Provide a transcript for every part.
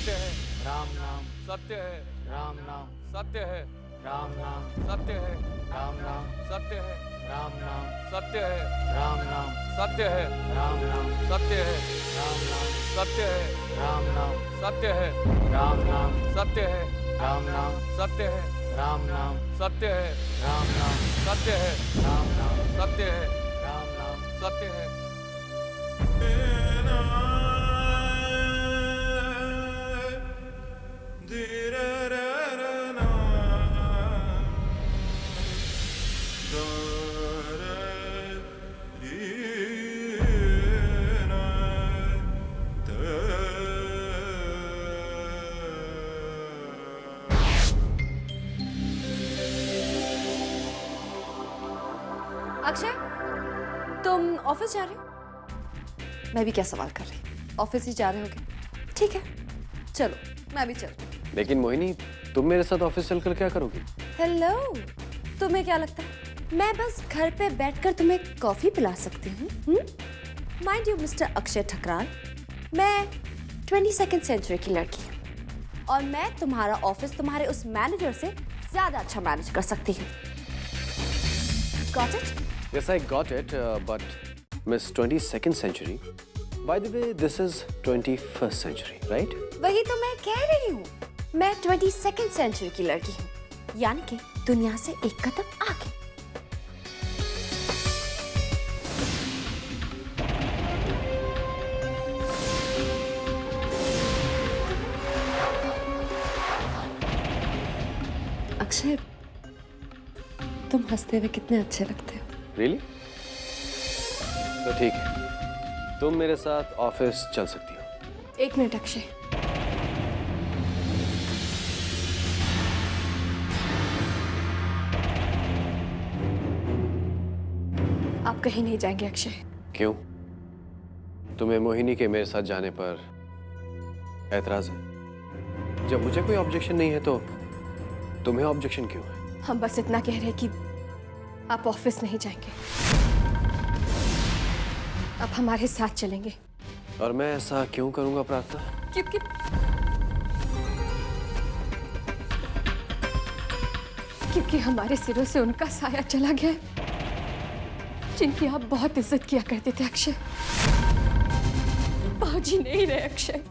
सत्य है, राम नाम सत्य है, राम नाम सत्य है, राम नाम सत्य है, राम नाम सत्य है, राम नाम सत्य है, राम नाम सत्य है, राम नाम सत्य है, राम नाम सत्य है, राम नाम सत्य है, राम नाम सत्य है, राम नाम सत्य है, राम नाम सत्य है, राम नाम सत्य है, राम नाम सत्य है, राम नाम सत्य है। अक्षय, तुम ऑफिस जा रहे हो? मैं भी क्या सवाल कर रही, ऑफिस ही जा रहे होगे। ठीक है, चलो मैं भी चलती हूँ। लेकिन मोहिनी, तुम मेरे साथ ऑफिस चलकर क्या करोगी? हेलो, तुम्हें क्या लगता है मैं बस घर पे बैठकर तुम्हें कॉफी पिला सकती हूँ? Mind you mister Akshay Thakral, मैं 22nd सेंचुरी की लड़की हूँ और मैं तुम्हारा ऑफिस तुम्हारे उस मैनेजर से ज्यादा अच्छा मैनेज कर सकती हूँ। Got it? Yes, I got it, but Miss 22nd century. By the way, this is 21st century, right? वही तो मैं कह रही हूँ, मैं 22nd सेंचुरी की लड़की हूँ, यानी कि दुनिया से एक कदम आगे। अक्षय, तुम हंसते हुए कितने अच्छे लगते हो। Really? तो ठीक है, तुम मेरे साथ ऑफिस चल सकती हो। एक मिनट अक्षय, आप कहीं नहीं जाएंगे अक्षय। क्यों? तुम्हें मोहिनी के मेरे साथ जाने पर ऐतराज है? जब मुझे कोई ऑब्जेक्शन नहीं है तो तुम्हें ऑब्जेक्शन क्यों है? हम बस इतना कह रहे हैं कि आप ऑफिस नहीं जाएंगे, आप हमारे साथ चलेंगे। और मैं ऐसा क्यों करूंगा प्रार्थना? क्योंकि हमारे सिरों से उनका साया चला गया है जिनकी आप बहुत इज्जत किया करते थे अक्षय। बाजी नहीं रहे अक्षय।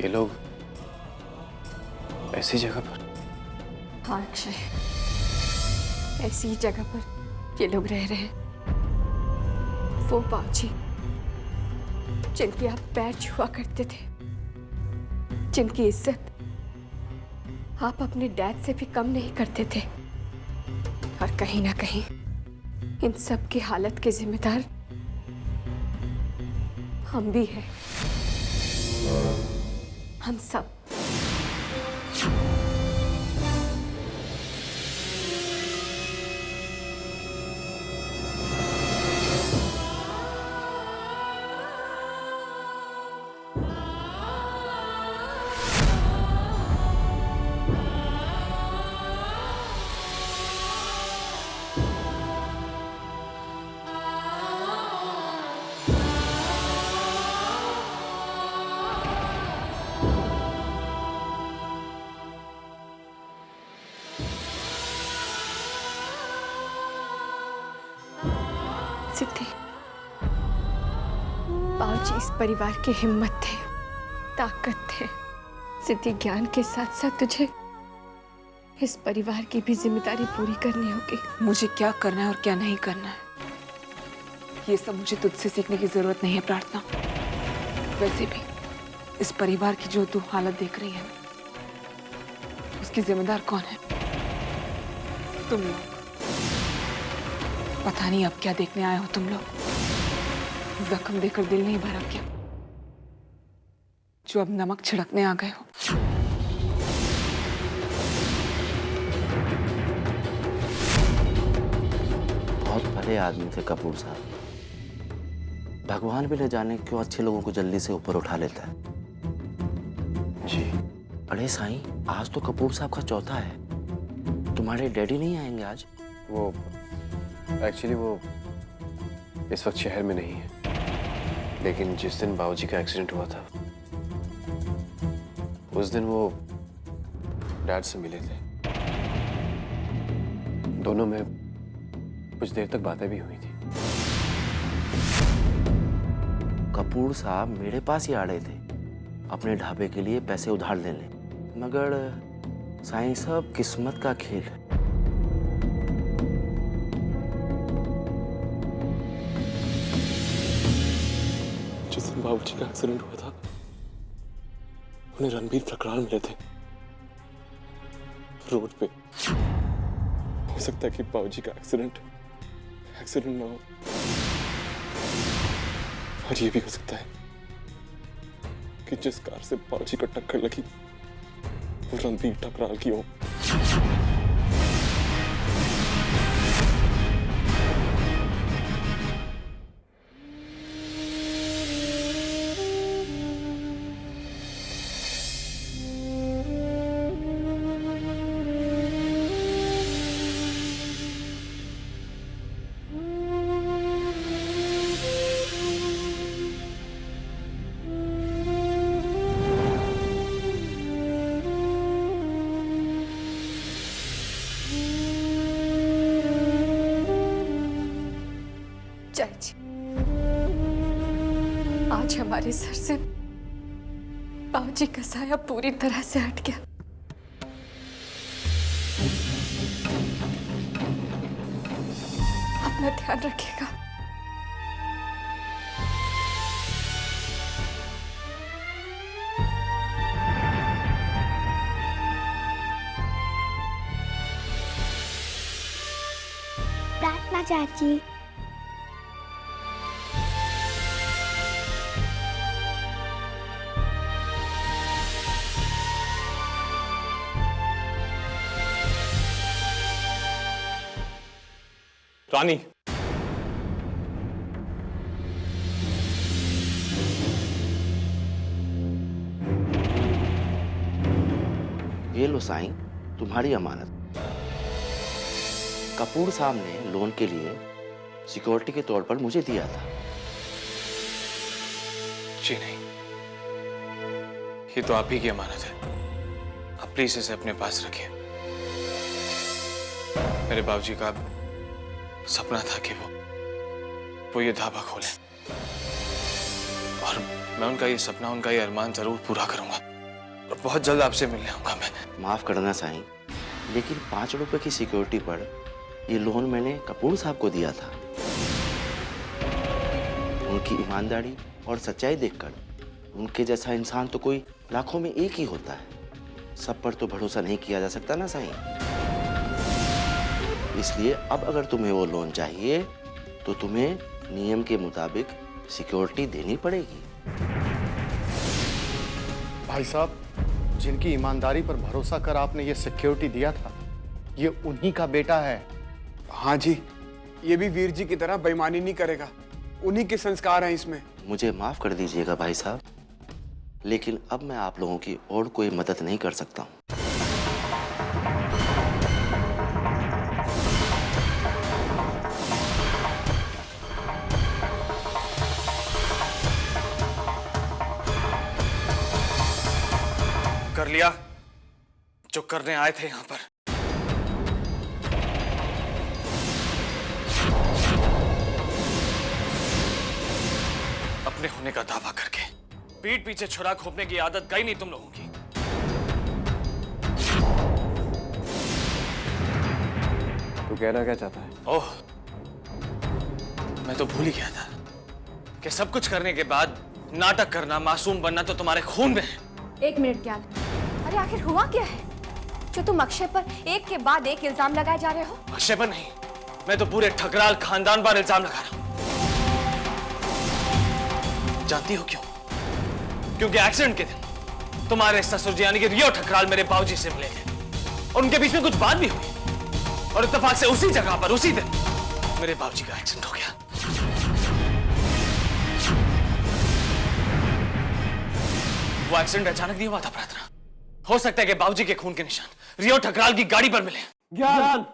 ये लोग ऐसी जगह पर? हाँ अक्षय, ऐसी ही जगह पर ये लोग रह रहे हैं। वो बाजी जिनकी आप पैर छुआ करते थे, जिनकी इज्जत आप अपने डैड से भी कम नहीं करते थे, और कहीं ना कहीं इन सब की हालत के जिम्मेदार हम भी हैं। हम सब। सिद्धि, बाबूजी इस परिवार की हिम्मत थे, ताकत थे। सिद्धि, ज्ञान के साथ साथ तुझे इस परिवार की भी जिम्मेदारी पूरी करनी होगी। मुझे क्या करना है और क्या नहीं करना है, ये सब मुझे तुझसे सीखने की जरूरत नहीं है प्रार्थना। वैसे भी इस परिवार की जो तू हालत देख रही है, उसकी जिम्मेदार कौन है? तुम लोग। पता नहीं अब क्या देखने आए हो तुम लोग। जख्म देकर दिल नहीं भरा क्या, जो अब नमक छिड़कने आ गए हो? बहुत भले आदमी थे कपूर साहब। भगवान भी न जाने क्यों अच्छे लोगों को जल्दी से ऊपर उठा लेता है। जी। अरे साईं, आज तो कपूर साहब का चौथा है। तुम्हारे डैडी नहीं आएंगे आज? वो एक्चुअली वो इस वक्त शहर में नहीं है, लेकिन जिस दिन बाबूजी का एक्सीडेंट हुआ था उस दिन वो डैड से मिले थे। दोनों में कुछ देर तक बातें भी हुई थी। कपूर साहब मेरे ही आ रहे थे अपने ढाबे के लिए पैसे उधार लेने, मगर साईं साहब किस्मत का खेल है। जिस दिन बाबूजी का एक्सीडेंट हुआ था, उन्हें रणबीर ठकराल मिले थे रोड पे। हो सकता है कि बाबूजी का एक्सीडेंट ना हो, और ये भी हो सकता है कि जिस कार से बाबूजी को टक्कर लगी वो रणबीर ठकराल की हो। जय जी, आज हमारे सर से बाबूजी का साया पूरी तरह से हट गया। अपना ध्यान रखिएगा। प्रार्थना चाची। रानी, ये लो साईं, तुम्हारी अमानत। कपूर साहब ने लोन के लिए सिक्योरिटी के तौर पर मुझे दिया था। जी नहीं, ये तो आप ही की अमानत है। आप प्लीज इसे अपने पास रखिए। मेरे बाबूजी का सपना था कि वो ये ढाबा खोले, और मैं उनका ये सपना, उनका ये अरमान जरूर पूरा करूंगा। और बहुत जल्द आपसे मिलने आऊंगा मैं। माफ करना साईं, लेकिन 5 रुपए की सिक्योरिटी पर ये लोन मैंने कपूर साहब को दिया था। उनकी ईमानदारी और सच्चाई देखकर उनके जैसा इंसान तो कोई लाखों में एक ही होता है। सब पर तो भरोसा नहीं किया जा सकता ना साईं। इसलिए अब अगर तुम्हें वो लोन चाहिए तो तुम्हें नियम के मुताबिक सिक्योरिटी देनी पड़ेगी। भाई साहब, जिनकी ईमानदारी पर भरोसा कर आपने ये सिक्योरिटी दिया था, ये उन्हीं का बेटा है। हाँ जी, ये भी वीर जी की तरह बेईमानी नहीं करेगा। उन्हीं के संस्कार हैं इसमें। मुझे माफ कर दीजिएगा भाई साहब, लेकिन अब मैं आप लोगों की और कोई मदद नहीं कर सकता हूँ। कर लिया जो करने आए थे यहां पर। अपने होने का दावा करके पीठ पीछे छुरा खोपने की आदत गई नहीं तुम लोगों की। तू कहना क्या चाहता है? ओह, मैं तो भूल ही गया था कि सब कुछ करने के बाद नाटक करना, मासूम बनना तो तुम्हारे खून में है। एक मिनट ज्ञान, अरे आखिर हुआ क्या है जो तुम अक्षय पर एक के बाद एक इल्जाम लगाए जा रहे हो? अक्षय पर नहीं, मैं तो पूरे ठकराल खानदान पर इल्जाम लगा रहा हूं। जानती हो क्यों? क्योंकि एक्सीडेंट के दिन तुम्हारे ससुर जी यानी कि रियो ठकराल मेरे बाबूजी से मिले थे और उनके बीच में कुछ बात भी हुई और इत्तेफाक से उसी जगह पर उसी दिन मेरे बाबूजी का एक्सीडेंट हो गया। वो एक्सीडेंट अचानक नहीं हुआ था प्रार्थना। हो सकता है कि बाबूजी के खून के निशान रियो ठकराल की गाड़ी पर मिले। ज्ञान,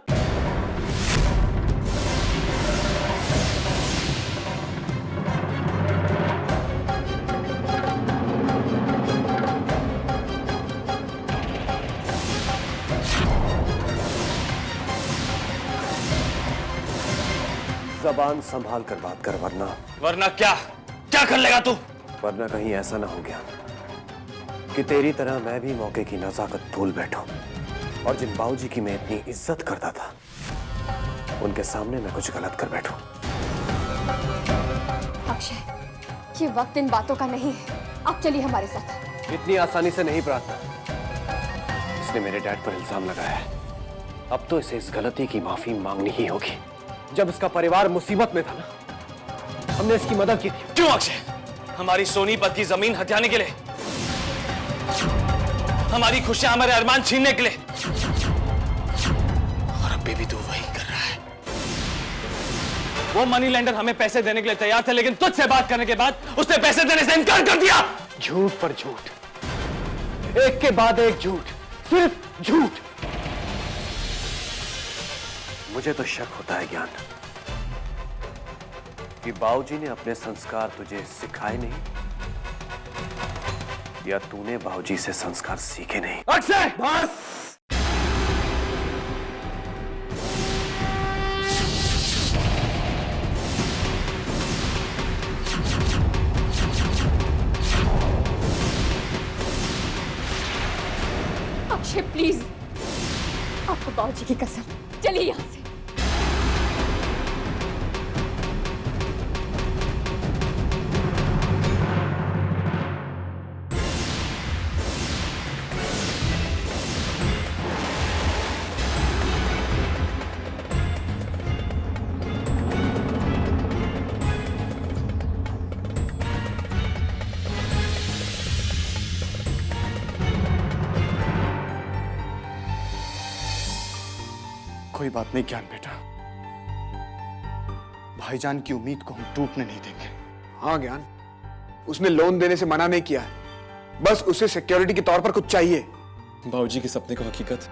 जबान संभाल कर बात कर, वरना क्या क्या कर लेगा तू? वरना कहीं ऐसा ना हो गया कि तेरी तरह मैं भी मौके की नजाकत भूल बैठूं और जिन बाबूजी की मैं इतनी इज्जत करता था उनके सामने मैं कुछ गलत कर बैठूं। अक्षय, ये वक्त इन बातों का नहीं है। अब चलिए हमारे साथ। इतनी आसानी से नहीं प्रार्थना। इसने मेरे डैड पर इल्जाम लगाया है, अब तो इसे इस गलती की माफी मांगनी ही होगी। जब इसका परिवार मुसीबत में था ना, हमने इसकी मदद की थी। क्यों अक्षय? हमारी सोनीपत की जमीन हथियाने के लिए, हमारी खुशियां, हमारे अरमान छीनने के लिए, और अब भी तू वही कर रहा है। वो मनी लेंडर हमें पैसे देने के लिए तैयार थे, लेकिन तुझसे बात करने के बाद उसने पैसे देने से इनकार कर दिया। झूठ पर झूठ, एक के बाद एक झूठ, सिर्फ झूठ। मुझे तो शक होता है ज्ञान कि बाबूजी ने अपने संस्कार तुझे सिखाए नहीं या तूने बाबूजी से संस्कार सीखे नहीं। अक्षय बस! अक्षय प्लीज, आपको बाबूजी की कसम, चलिए यहाँ से। कोई बात नहीं ज्ञान बेटा, भाईजान की उम्मीद को हम टूटने नहीं देंगे। हाँ ज्ञान, उसने लोन देने से मना नहीं किया है, बस उसे सिक्योरिटी के तौर पर कुछ चाहिए। बाबूजी के सपने को हकीकत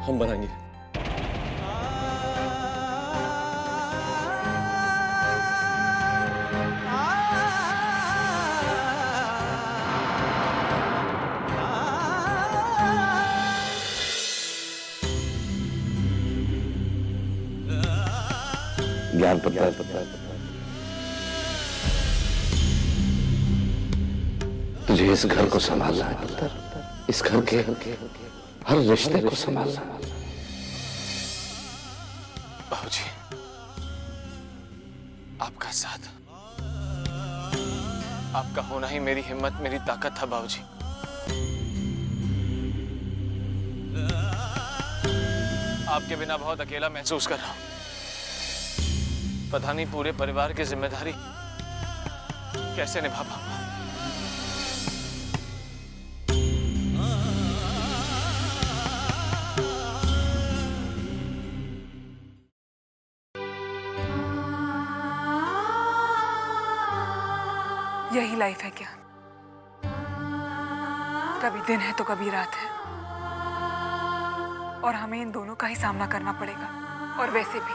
हम बनाएंगे। ज्ञान पता है, तू तुझे इस घर को संभालना है पुत्र, इस घर के हर रिश्ते को संभालना। बाबूजी, आपका साथ, आपका होना ही मेरी हिम्मत, मेरी ताकत था बाबूजी। आपके बिना बहुत अकेला महसूस कर रहा हूं। पता नहीं पूरे परिवार की जिम्मेदारी कैसे निभा पाऊंगा। यही लाइफ है क्या? कभी दिन है तो कभी रात है, और हमें इन दोनों का ही सामना करना पड़ेगा। और वैसे भी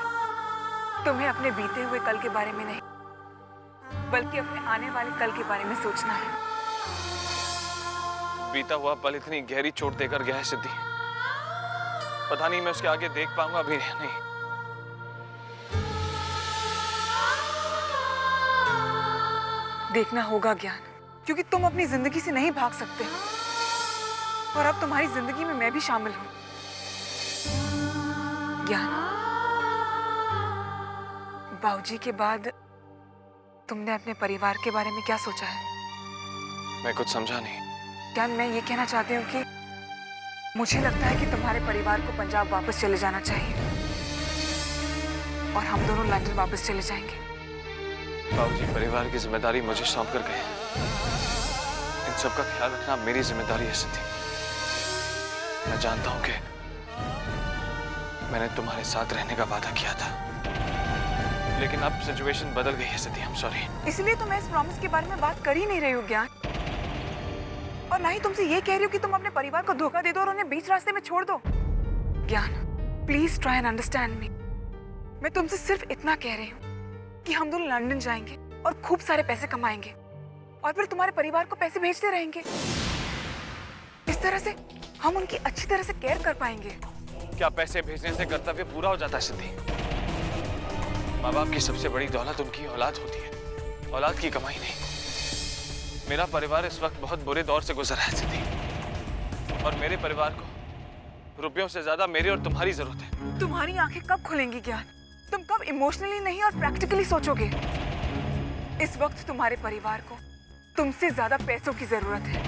तुम्हें अपने बीते हुए कल के बारे में नहीं, बल्कि अपने आने वाले कल के बारे में सोचना है। बीता हुआ पल इतनी गहरी चोट देकर गया है सिद्धि, पता नहीं मैं उसके आगे देख पाऊंगा अभी नहीं। देखना होगा ज्ञान, क्योंकि तुम अपनी जिंदगी से नहीं भाग सकते, और अब तुम्हारी जिंदगी में मैं भी शामिल हूं। ज्ञान, बाबूजी के बाद तुमने अपने परिवार के बारे में क्या सोचा है? मैं कुछ समझा नहीं। ज्ञान, मैं ये कहना चाहती हूँ कि मुझे लगता है कि तुम्हारे परिवार को पंजाब वापस चले जाना चाहिए, और हम दोनों लंदन वापस चले जाएंगे। बाबूजी, परिवार की जिम्मेदारी मुझे सौंप कर गए। इन सब का ख्याल रखना मेरी जिम्मेदारी है सिद्धि। मैं जानता हूं कि मैंने तुम्हारे साथ रहने का वादा किया था, लेकिन अब सिचुएशन बदल गई है सिद्धि। I'm sorry। इसलिए तो मैं इस प्रॉमिस के बारे में बात कर ही नहीं रही हूँ ज्ञान, और ना ही तुमसे ये कह रही हूँ कि तुम अपने परिवार को धोखा दे दो और उन्हें बीच रास्ते में छोड़ दो। ज्ञान, please try and understand me. मैं तुमसे सिर्फ इतना कह रही हूँ कि हम दोनों लंदन जाएंगे और खूब सारे पैसे कमाएंगे, और फिर तुम्हारे परिवार को पैसे भेजते रहेंगे। इस तरह से हम उनकी अच्छी तरह से केयर कर पाएंगे। क्या पैसे भेजने से कर्तव्य पूरा हो जाता है सिद्धि? माँ बाप की सबसे बड़ी दौलत उनकी औलाद होती है, औलाद की कमाई नहीं। मेरा परिवार इस वक्त बहुत बुरे दौर से गुजर रहा है सिद्धि, और मेरे परिवार को रुपयों से ज्यादा मेरी और तुम्हारी जरूरत है। तुम्हारी आंखें कब खुलेंगी ज्ञान? तुम कब इमोशनली नहीं और प्रैक्टिकली सोचोगे? इस वक्त तुम्हारे परिवार को तुमसे ज्यादा पैसों की जरूरत है।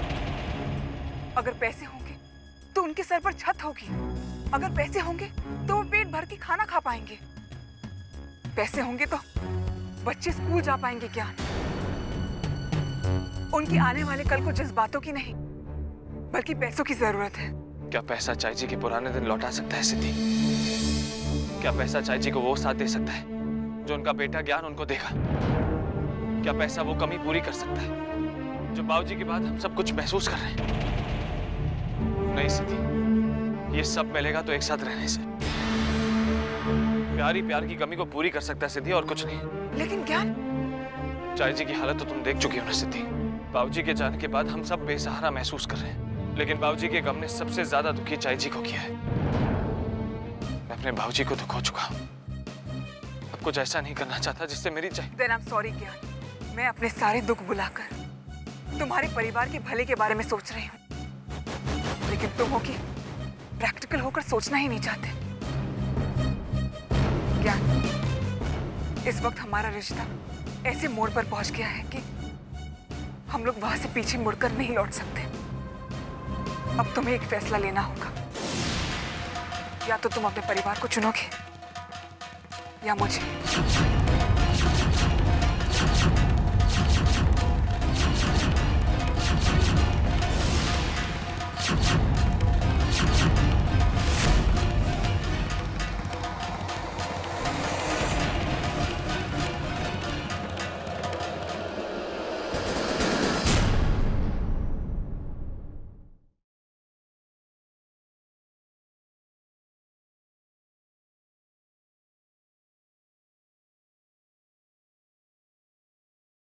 अगर पैसे होंगे तो उनके सर पर छत होगी, अगर पैसे होंगे तो वो पेट भर के खाना खा पाएंगे, पैसे होंगे तो बच्चे स्कूल जा पाएंगे। ज्ञान, उनकी आने वाले कल को जज्बातों की नहीं बल्कि पैसों की जरूरत है। क्या पैसा चाची जी के पुराने दिन लौटा सकता है सिद्धि? क्या पैसा चाची जी को वो साथ दे सकता है जो उनका बेटा ज्ञान उनको देगा? क्या पैसा वो कमी पूरी कर सकता है जो बाबूजी के बाद हम सब कुछ महसूस कर रहे हैं? नहीं सिद्धि, ये सब मिलेगा तो एक साथ रहने से। प्यार ही प्यार की कमी को पूरी कर सकता है सिद्धि, और कुछ नहीं। लेकिन ज्ञान, चाची जी की हालत तो तुम देख चुकी हो ना सिद्धि। बाबूजी के जाने के बाद हम सब बेसहारा महसूस कर रहे हैं, लेकिन बाबूजी के गम ने सबसे ज्यादा दुखी चाची जी को किया है। मैं अपने बाबूजी को तो खो चुका हूं, अब कुछ ऐसा नहीं करना चाहता जिससे मेरी चाची। Then I'm sorry ज्ञान, मैं अपने सारे दुख बुलाकर तुम्हारे परिवार के भले के बारे में सोच रही हूँ, लेकिन तुम हो कि प्रैक्टिकल होकर सोचना ही नहीं चाहते। ज्ञान, इस वक्त हमारा रिश्ता ऐसे मोड़ पर पहुंच गया है कि हम लोग वहां से पीछे मुड़कर नहीं लौट सकते। अब तुम्हें एक फैसला लेना होगा, या तो तुम अपने परिवार को चुनोगे या मुझे।